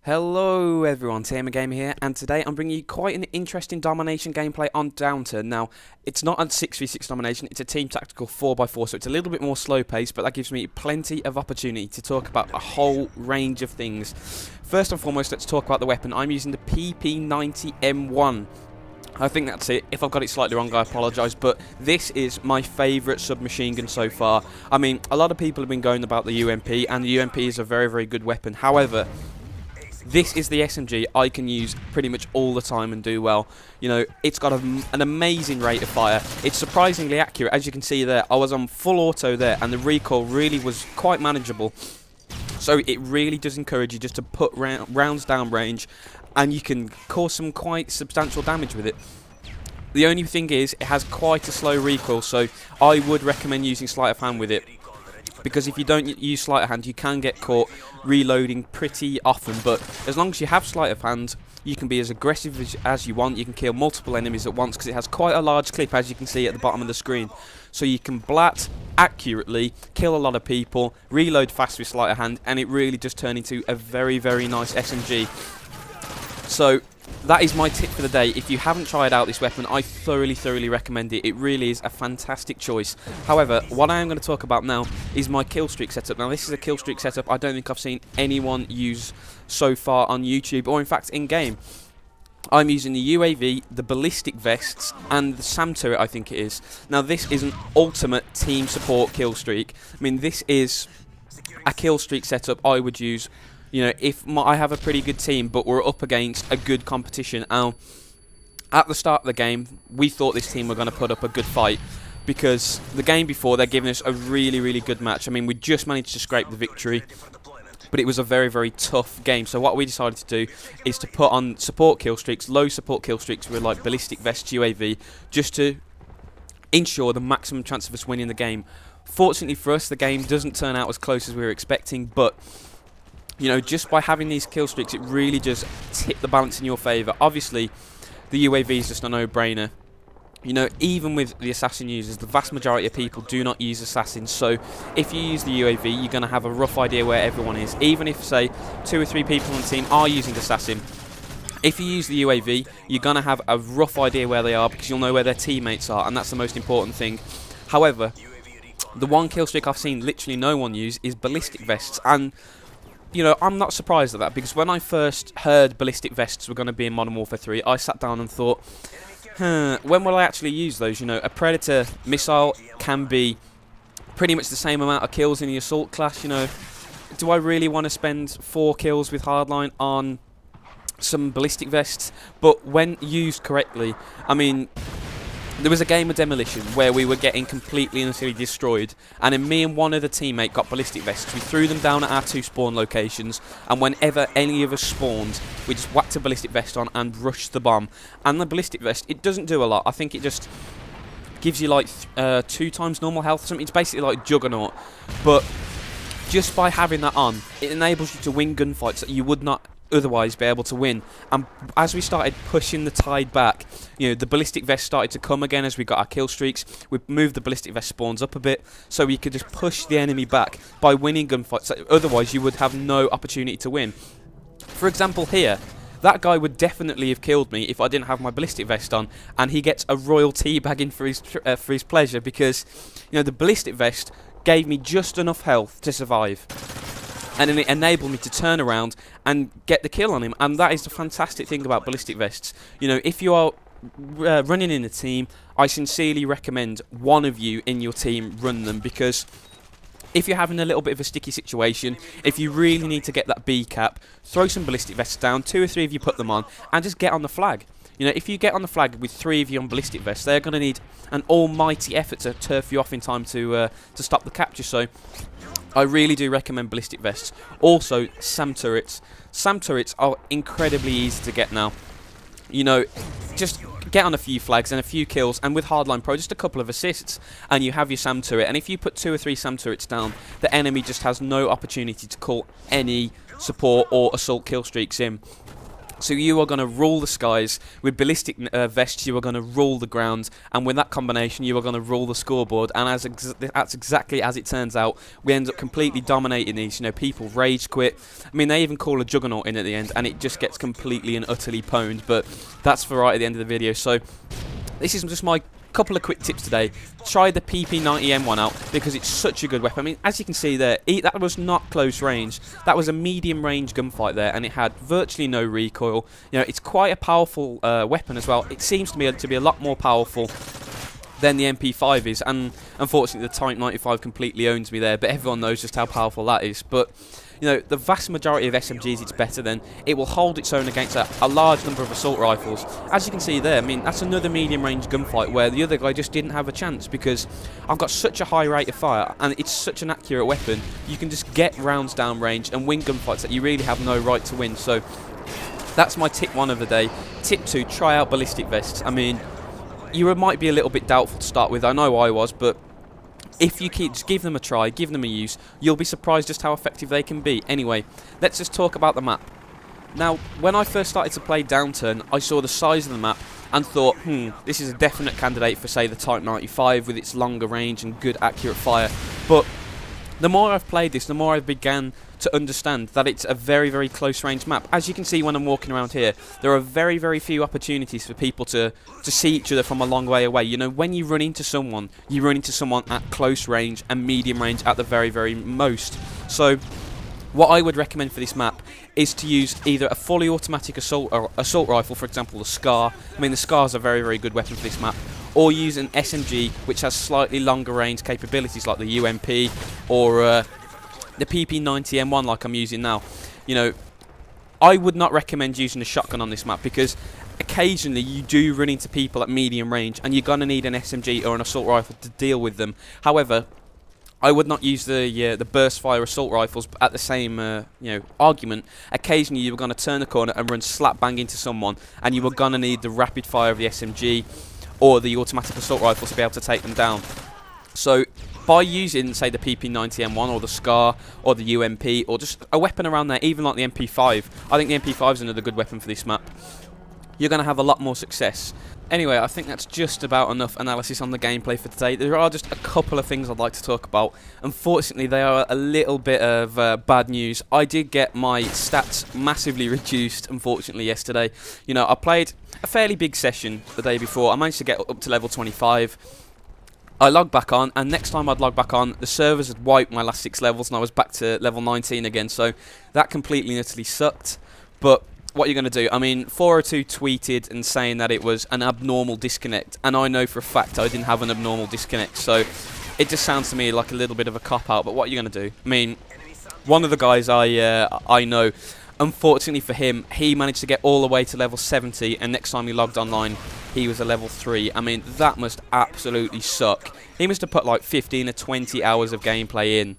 Hello everyone, TMMgamer here, and today I'm bringing you quite an interesting domination gameplay on Downturn. Now, it's not a 6v6 domination, it's a Team Tactical 4x4, so it's a little bit more slow paced, but that gives me plenty of opportunity to talk about a whole range of things. First and foremost, let's talk about the weapon. I'm using the PP90M1. I think that's it. If I've got it slightly wrong, I apologise, but this is my favourite submachine gun so far. I mean, a lot of people have been going about the UMP, and the UMP is a very, very good weapon. However, this is the SMG I can use pretty much all the time and do well. You know, it's got an amazing rate of fire. It's surprisingly accurate. As you can see there, I was on full auto there, and the recoil really was quite manageable. So it really does encourage you just to put rounds down range, and you can cause some quite substantial damage with it. The only thing is, it has quite a slow recoil, so I would recommend using sleight of hand with it. Because if you don't use sleight of hand, you can get caught reloading pretty often. But as long as you have sleight of hand, you can be as aggressive as you want. You can kill multiple enemies at once because it has quite a large clip, as you can see at the bottom of the screen. So you can blat accurately, kill a lot of people, reload fast with sleight of hand, and it really does turn into a very, very nice SMG. So that is my tip for the day. If you haven't tried out this weapon, I thoroughly recommend it. It really is a fantastic choice. However, what I am going to talk about now is my kill streak setup. Now, this is a kill streak setup I don't think I've seen anyone use so far on YouTube, or in fact in game. I'm using the UAV, the ballistic vests, and the SAM turret, I think it is. Now, this is an ultimate team support kill streak. I mean, this is a kill streak setup I would use. You know, if I have a pretty good team, but we're up against a good competition. Now, at the start of the game, we thought this team were going to put up a good fight, because the game before, they're giving us a really good match. I mean, we just managed to scrape the victory, but it was a very tough game. So what we decided to do is to put on support kill streaks, low support kill streaks with like ballistic vest UAV, just to ensure the maximum chance of us winning the game. Fortunately for us, the game doesn't turn out as close as we were expecting, but you know, just by having these kill streaks, it really just tip the balance in your favour. Obviously, the UAV is just a no-brainer. You know, even with the assassin users, the vast majority of people do not use assassins. So if you use the UAV, you're going to have a rough idea where everyone is. Even if, say, 2 or 3 people on the team are using assassin, if you use the UAV, you're going to have a rough idea where they are, because you'll know where their teammates are, and that's the most important thing. However, the one kill streak I've seen literally no one use is ballistic vests, and you know, I'm not surprised at that, because when I first heard ballistic vests were going to be in Modern Warfare 3, I sat down and thought, when will I actually use those? You know, a Predator missile can be pretty much the same amount of kills in the assault class. You know, do I really want to spend 4 kills with hardline on some ballistic vests? But when used correctly, I mean, there was a game of Demolition where we were getting completely and utterly destroyed, and then me and one other teammate got ballistic vests. We threw them down at our 2 spawn locations, and whenever any of us spawned, we just whacked a ballistic vest on and rushed the bomb. And the ballistic vest, it doesn't do a lot. I think it just gives you like 2 times normal health or something. It's basically like Juggernaut, but just by having that on, it enables you to win gunfights that you would not otherwise be able to win. And as we started pushing the tide back, you know, the ballistic vest started to come again as we got our kill streaks. We moved the ballistic vest spawns up a bit, so we could just push the enemy back by winning gunfights that otherwise you would have no opportunity to win. For example, here, that guy would definitely have killed me if I didn't have my ballistic vest on, and he gets a royal teabagging for his pleasure, because you know, the ballistic vest gave me just enough health to survive, and then it enabled me to turn around and get the kill on him. And that is the fantastic thing about ballistic vests. You know, if you are running in a team, I sincerely recommend one of you in your team run them, because if you're having a little bit of a sticky situation, if you really need to get that B cap, throw some ballistic vests down, 2 or 3 of you put them on, and just get on the flag. You know, if you get on the flag with 3 of you on ballistic vests, they're going to need an almighty effort to turf you off in time to stop the capture. So I really do recommend ballistic vests. Also, SAM turrets. SAM turrets are incredibly easy to get now. You know, just get on a few flags and a few kills, and with Hardline Pro, just a couple of assists, and you have your SAM turret. And if you put 2 or 3 SAM turrets down, the enemy just has no opportunity to call any support or assault kill streaks in. So you are going to rule the skies. With ballistic vests, you are going to rule the ground. And with that combination, you are going to rule the scoreboard. And that's exactly as it turns out. We end up completely dominating these. You know, people rage quit. I mean, they even call a juggernaut in at the end, and it just gets completely and utterly pwned. But that's for right at the end of the video. So this is just my couple of quick tips today. Try the PP90M1 out because it's such a good weapon. I mean, as you can see there, that was not close range. That was a medium range gunfight there, and it had virtually no recoil. You know, it's quite a powerful weapon as well. It seems to me to be a lot more powerful than the MP5 is, and unfortunately the Type 95 completely owns me there, but everyone knows just how powerful that is. But you know, the vast majority of SMGs it's better than. It will hold its own against a large number of assault rifles. As you can see there, I mean, that's another medium range gunfight where the other guy just didn't have a chance because I've got such a high rate of fire and it's such an accurate weapon. You can just get rounds down range and win gunfights that you really have no right to win. So that's my tip 1 of the day. Tip 2, try out ballistic vests. I mean, you might be a little bit doubtful to start with. I know I was, but if you just give them a try, give them a use, you'll be surprised just how effective they can be. Anyway, let's just talk about the map. Now, when I first started to play Downturn, I saw the size of the map and thought, this is a definite candidate for, say, the Type 95 with its longer range and good accurate fire. But the more I've played this, the more I've began to understand that it's a very, very close range map. As you can see when I'm walking around here, there are very, very few opportunities for people to see each other from a long way away. You know, when you run into someone, you run into someone at close range and medium range at the very, very most. So what I would recommend for this map is to use either a fully automatic assault rifle, for example the SCAR. I mean, the SCAR is a very, very good weapon for this map. Or use an SMG which has slightly longer range capabilities like the UMP or the PP90M1 like I'm using now. You know, I would not recommend using a shotgun on this map because occasionally you do run into people at medium range and you're going to need an SMG or an assault rifle to deal with them. However, I would not use the burst fire assault rifles, but at the same argument, occasionally you were going to turn the corner and run slap bang into someone and you were going to need the rapid fire of the SMG or the automatic assault rifle to be able to take them down. So by using, say, the PP90M1 or the SCAR or the UMP or just a weapon around there, even like the MP5, I think the MP5 is another good weapon for this map, you're going to have a lot more success. Anyway, I think that's just about enough analysis on the gameplay for today. There are just a couple of things I'd like to talk about. Unfortunately, they are a little bit of bad news. I did get my stats massively reduced, unfortunately, yesterday. You know, I played a fairly big session the day before. I managed to get up to level 25. I logged back on, and next time I'd log back on, the servers had wiped my last 6 levels, and I was back to level 19 again. So that completely and utterly sucked. But what are you going to do? I mean, 402 tweeted and saying that it was an abnormal disconnect, and I know for a fact I didn't have an abnormal disconnect, so it just sounds to me like a little bit of a cop-out. But what are you going to do? I mean, one of the guys I know, unfortunately for him, he managed to get all the way to level 70, and next time he logged online, he was a level 3. I mean, that must absolutely suck. He must have put like 15 or 20 hours of gameplay in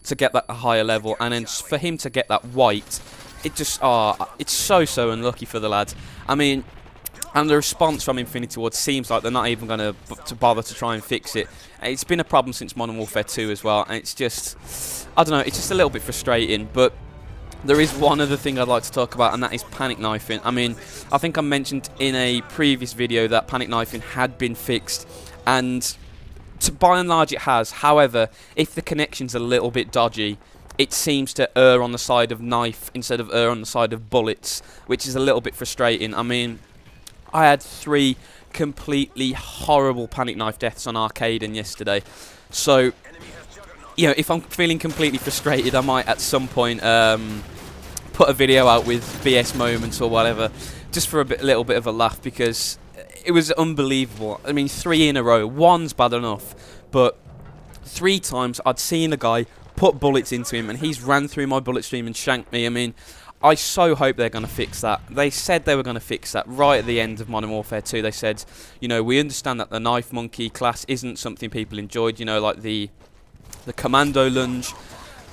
to get that higher level, and then for him to get that white, it just, it's so unlucky for the lad. I mean, and the response from Infinity Ward seems like they're not even going to bother to try and fix it. It's been a problem since Modern Warfare 2 as well, and it's just, I don't know, it's just a little bit frustrating. But there is one other thing I'd like to talk about, and that is panic knifing. I mean, I think I mentioned in a previous video that panic knifing had been fixed, and by and large it has. However, if the connection's a little bit dodgy, it seems to err on the side of knife instead of err on the side of bullets, which is a little bit frustrating. I mean, I had 3 completely horrible panic knife deaths on Arcaden yesterday. So, you know, if I'm feeling completely frustrated, I might at some point put a video out with BS moments or whatever, just for a little bit of a laugh, because it was unbelievable. I mean, 3 in a row. 1's bad enough, but 3 times I'd seen a guy put bullets into him and he's ran through my bullet stream and shanked me. I mean, I so hope they're going to fix that. They said they were going to fix that right at the end of Modern Warfare 2. They said, you know, we understand that the knife monkey class isn't something people enjoyed, you know, like the commando lunge,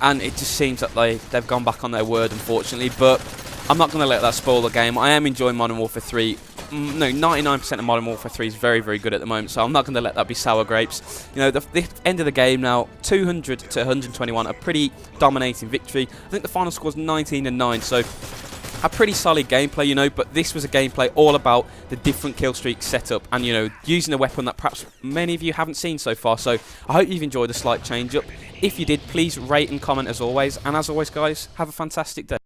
and it just seems that they've gone back on their word, unfortunately. But I'm not going to let that spoil the game. I am enjoying Modern Warfare 3. No, 99% of Modern Warfare 3 is very, very good at the moment, so I'm not going to let that be sour grapes. You know, the end of the game now, 200 to 121, a pretty dominating victory. I think the final score is 19-9, so a pretty solid gameplay, you know, but this was a gameplay all about the different kill streak setup and, you know, using a weapon that perhaps many of you haven't seen so far. So I hope you've enjoyed the slight change up. If you did, please rate and comment as always. And as always, guys, have a fantastic day.